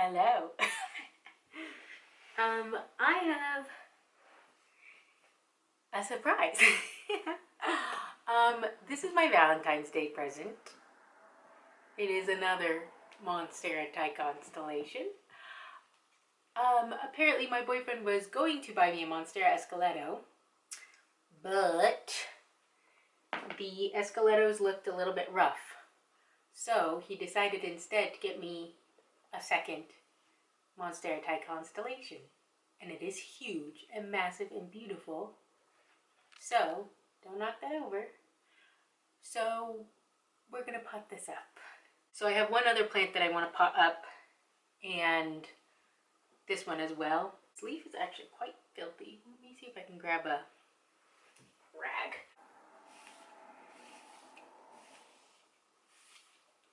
Hello. I have a surprise. This is my Valentine's Day present. It is another Monstera Thai constellation. Apparently my boyfriend was going to buy me a Monstera Esqueleto, but the Esqueletos looked a little bit rough. So he decided instead to get me a second Monstera Thai constellation. And it is huge and massive and beautiful. So, don't knock that over. So, we're gonna pot this up. So I have one other plant that I want to pot up, and this one as well. This leaf is actually quite filthy. Let me see if I can grab a rag.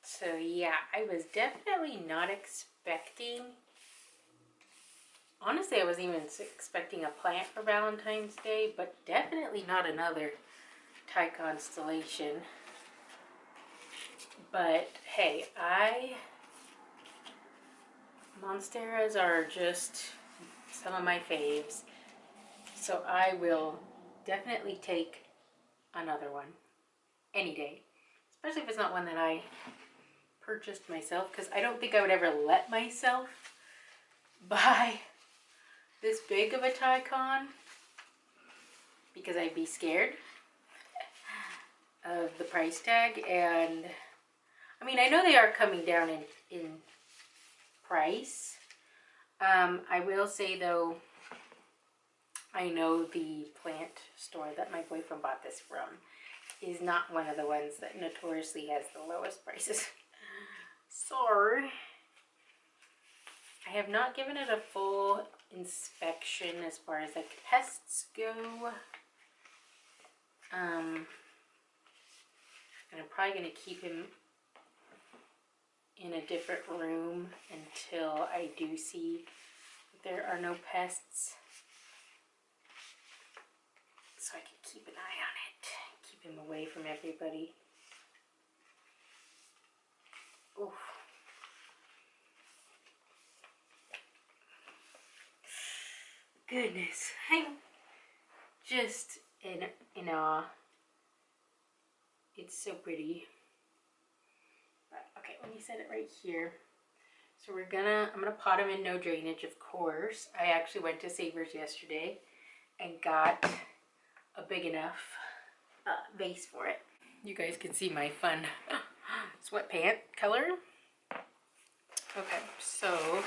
So yeah, I was definitely not expecting, honestly I wasn't even expecting a plant for Valentine's Day, but definitely not another Thai constellation. But hey, Monsteras are just some of my faves. So I will definitely take another one any day. Especially if it's not one that I purchased myself, because I don't think I would ever let myself buy this big of a Thai con, because I'd be scared of the price tag. And I mean, I know they are coming down in price. I will say though, I know the plant store that my boyfriend bought this from is not one of the ones that notoriously has the lowest prices. Sorry. I have not given it a full inspection as far as like pests go. And I'm probably going to keep him in a different room until I do see that there are no pests, so I can keep an eye on it, keep him away from everybody. Oof. Goodness, I'm just in awe. It's so pretty. But, okay, let me set it right here. So I'm gonna pot him in no drainage, of course. I actually went to Savers yesterday and got a big enough vase for it. You guys can see my fun sweatpant color. Okay, so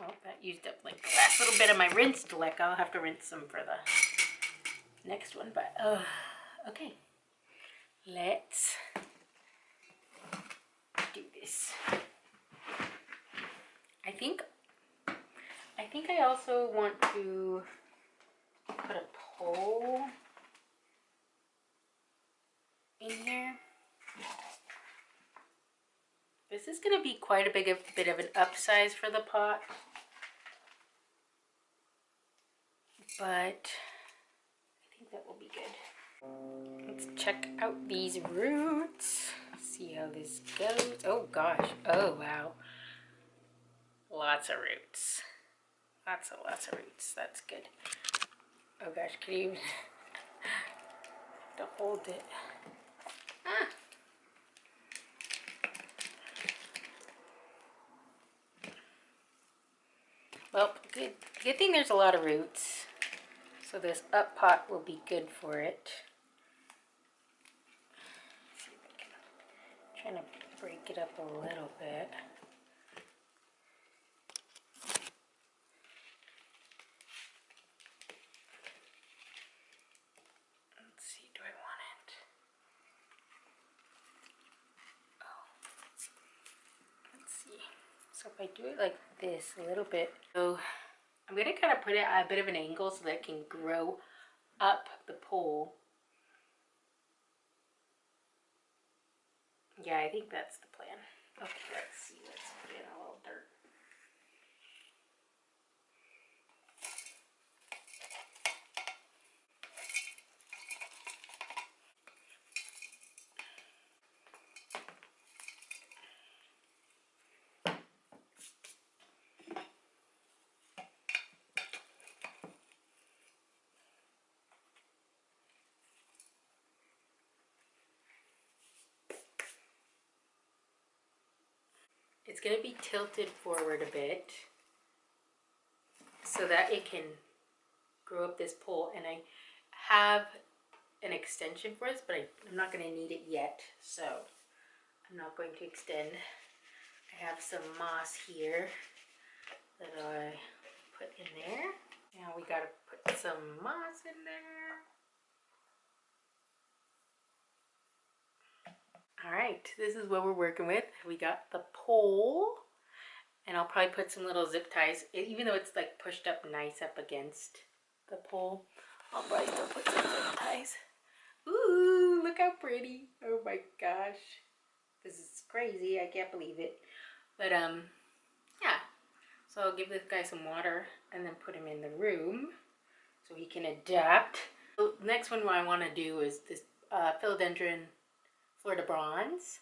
well, that used up like the last little bit of my rinse lick. I'll have to rinse some for the next one, but okay. Let's do this. I think I also want to put a pole in here. This is going to be quite a bit of an upsize for the pot, but I think that will be good. Let's check out these roots, see how this goes. Oh gosh, oh wow, lots of roots, lots of roots. That's good. Oh gosh, could you to hold it? Ah. Well, good thing there's a lot of roots, so this up pot will be good for it. Let's see if I can, trying to break it up a little bit. Let's see, do I want it? Oh, let's see. So if I do it like this a little bit, so I'm going to kind of put it at a bit of an angle so that it can grow up the pole. Yeah, I think that's the plan. Okay, let's see. Let's put in a little dirt. It's going to be tilted forward a bit so that it can grow up this pole. And I have an extension for this, but I'm not going to need it yet, so I'm not going to extend. I have some moss here that I put in there. Now we got to put some moss in there. All right, this is what we're working with. We got the pole, and I'll probably put some little zip ties, even though it's like pushed up nice up against the pole. I'll probably still put some zip ties. Ooh, look how pretty. Oh my gosh. This is crazy. I can't believe it. But yeah. So I'll give this guy some water and then put him in the room so he can adapt. So the next one I want to do is this philodendron Florida Bronze.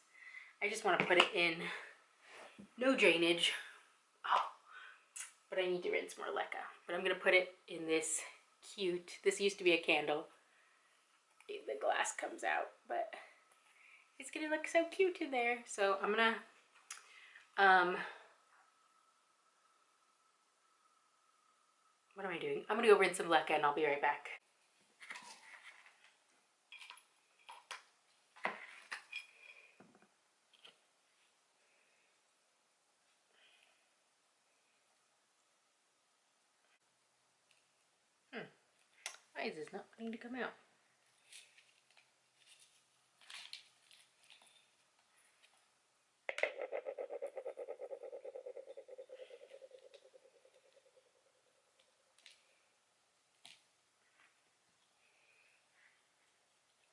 I just want to put it in no drainage. Oh, but I need to rinse more leca. But I'm going to put it in this cute, this used to be a candle. The glass comes out, but it's going to look so cute in there. So I'm going to, what am I doing? I'm going to go rinse some leca and I'll be right back. Why is this not wanting to come out?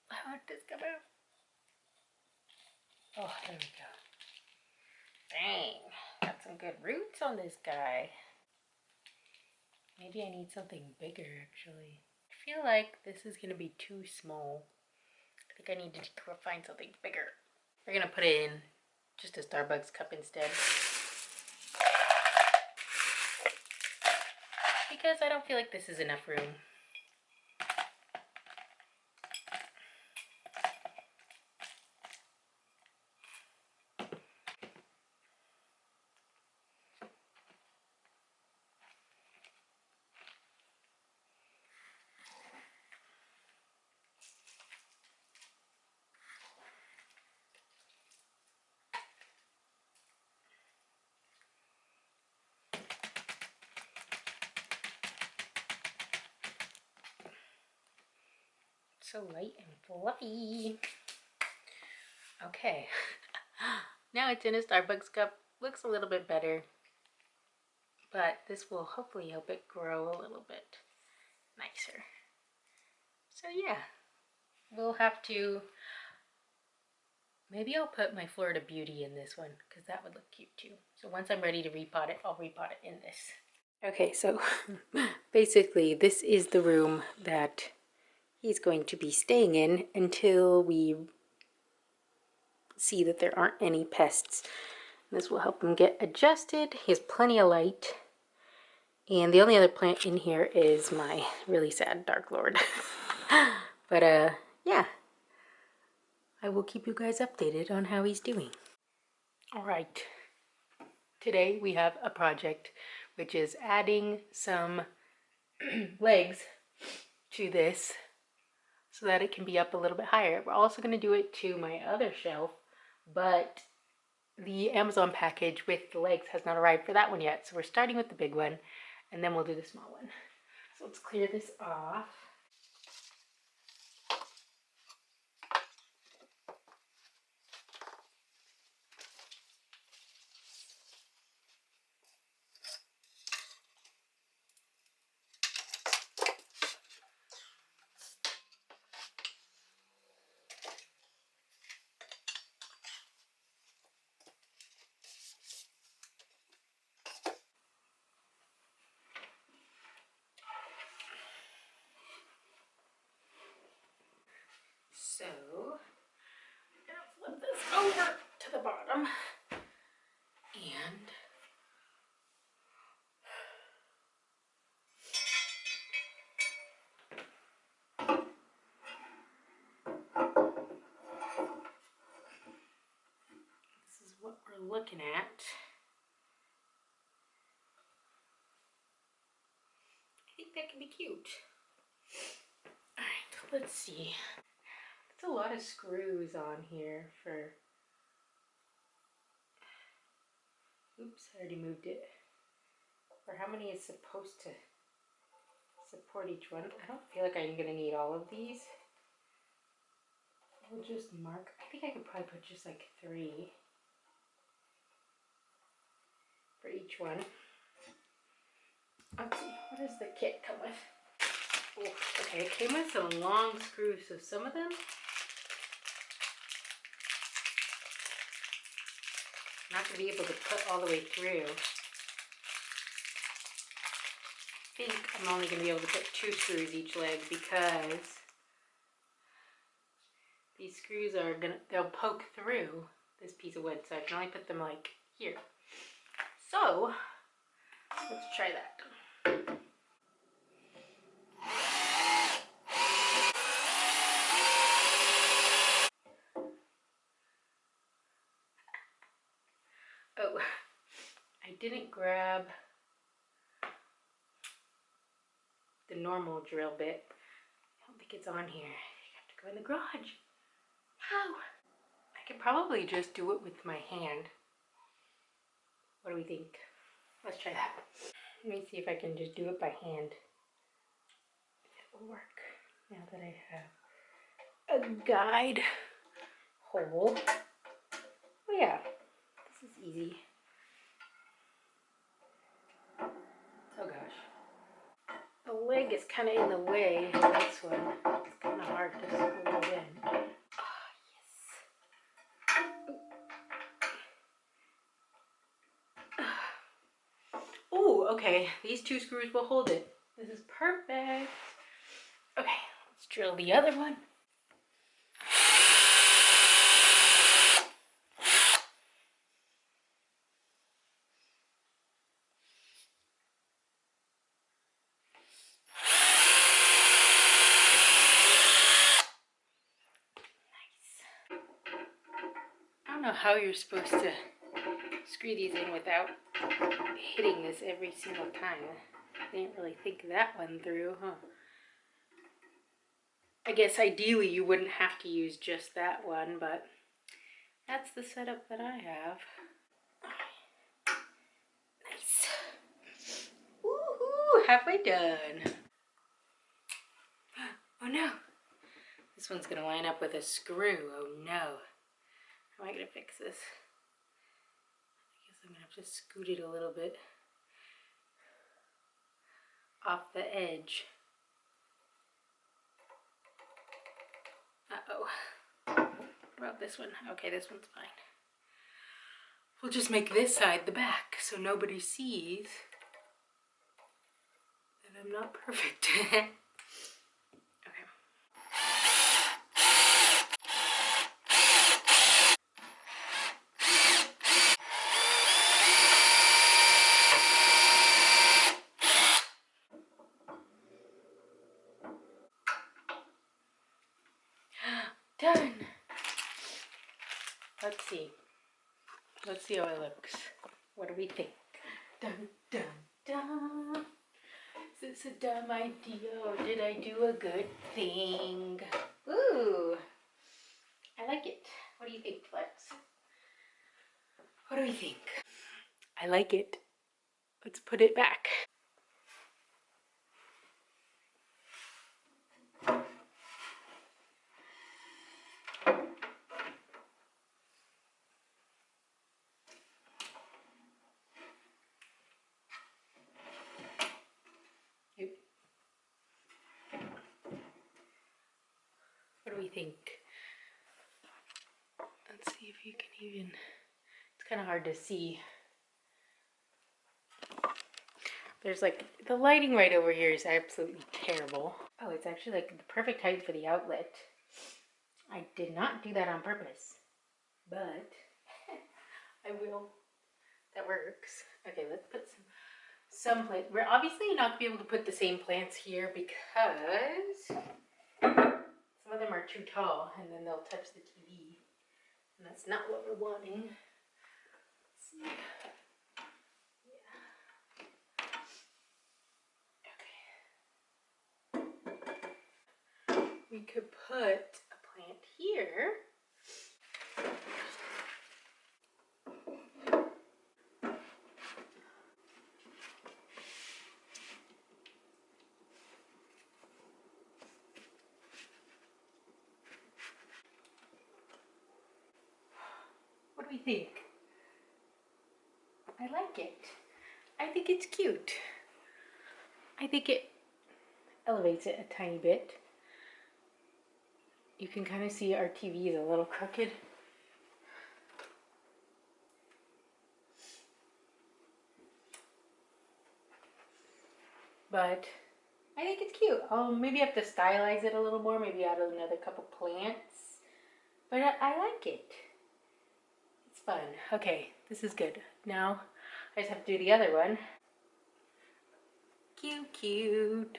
How did this come out? Oh, there we go. Dang, got some good roots on this guy. Maybe I need something bigger, actually. I feel like this is going to be too small. I think I need to find something bigger. We're going to put it in just a Starbucks cup instead. Because I don't feel like this is enough room. So light and fluffy. Okay. Now it's in a Starbucks cup. Looks a little bit better. But this will hopefully help it grow a little bit nicer. So yeah. We'll have to, maybe I'll put my Florida Beauty in this one because that would look cute too. So once I'm ready to repot it, I'll repot it in this. Okay, so basically this is the room that he's going to be staying in until we see that there aren't any pests. This will help him get adjusted. He has plenty of light. And the only other plant in here is my really sad Dark Lord. But yeah. I will keep you guys updated on how he's doing. All right. Today we have a project which is adding some legs to this so that it can be up a little bit higher. We're also going to do it to my other shelf, but the Amazon package with the legs has not arrived for that one yet. So we're starting with the big one and then we'll do the small one. So let's clear this off. So, I'm gonna flip this over to the bottom and this is what we're looking at. pretty cute. Alright, let's see. That's a lot of screws on here for... Oops, I already moved it. For how many is supposed to support each one. I don't feel like I'm gonna need all of these. We'll just mark. I think I could probably put just like 3 for each one. Let's see, what does the kit come with? Oh, okay, it came with some long screws, so some of them I'm not gonna be able to put all the way through. I think I'm only going to be able to put 2 screws each leg because these screws are they'll poke through this piece of wood, so I can only put them like here. So let's try that. Oh, I didn't grab the normal drill bit. I don't think it's on here. I have to go in the garage. How? I could probably just do it with my hand. What do we think? Let's try that. Let me see if I can just do it by hand. It will work now that I have a guide hole. Oh yeah, this is easy. Oh gosh. The leg is kind of in the way of this one. It's kind of hard to screw it in. Oh, yes. Oh, okay. These 2 screws will hold it. This is perfect. Okay, let's drill the other one. I don't know how you're supposed to screw these in without hitting this every single time. I didn't really think that one through, huh? I guess ideally you wouldn't have to use just that one, but that's the setup that I have. Nice. Woohoo! Halfway done. Oh no! This one's gonna line up with a screw. Oh no. How am I gonna fix this? I guess I'm gonna have to scoot it a little bit off the edge. Uh-oh. What about this one? Okay, this one's fine. We'll just make this side the back so nobody sees that I'm not perfect. Okay. Done. Let's see. Let's see how it looks. What do we think? Dun, dun, dun. Is this a dumb idea or did I do a good thing? Ooh, I like it. What do you think, Flex? What do we think? I like it. Let's put it back. What do we think? Let's see if you can even, it's kind of hard to see. There's like, the lighting right over here is absolutely terrible. Oh, it's actually like the perfect height for the outlet. I did not do that on purpose, but I will. That works. Okay, let's put some plants. We're obviously not gonna be able to put the same plants here because some of them are too tall and then they'll touch the TV. And that's not what we're wanting. Let's see. Yeah. Okay. we could put a plant here. What do we think? I like it. I think it's cute. I think it elevates it a tiny bit. You can kind of see our TV is a little crooked. But I think it's cute. Maybe have to stylize it a little more. Maybe add another couple plants. But I like it. It's fun. Okay, this is good. Now I just have to do the other one. Cute, cute.